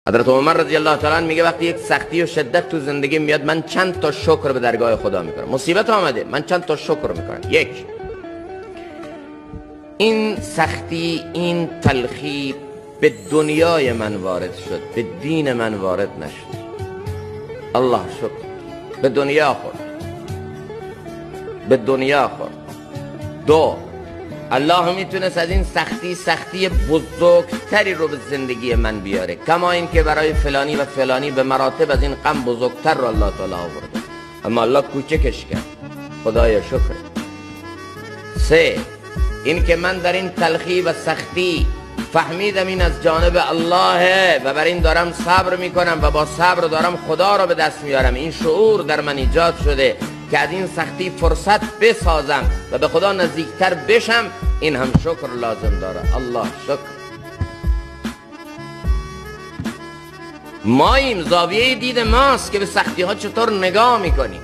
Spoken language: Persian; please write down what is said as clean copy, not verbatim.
حضرت عمر رضی الله تعالی عنه میگه وقتی یک سختی و شدت تو زندگی میاد من چند تا شکر به درگاه خدا میکنم. مصیبت آمده من چند تا شکر میکنم. یک، این سختی، این تلخی به دنیای من وارد شد، به دین من وارد نشد. الله شکر. به دنیا خورد، به دنیا خورد. دو، الله میتونست از این سختی بزرگتری رو به زندگی من بیاره، کما این که برای فلانی و فلانی به مراتب از این غم بزرگتر رو الله تعالی آورده، اما الله کوچکش کرد. خدایا شکر. سه، این که من در این تلخی و سختی فهمیدم این از جانب الله و بر این دارم صبر میکنم و با صبر دارم خدا رو به دست میارم. این شعور در من ایجاد شده که از این سختی فرصت بسازم و به خدا نزدیکتر بشم. این هم شکر لازم داره. الله شکر. ما این زاویه دید ماست که به سختی ها چطور نگاه میکنیم.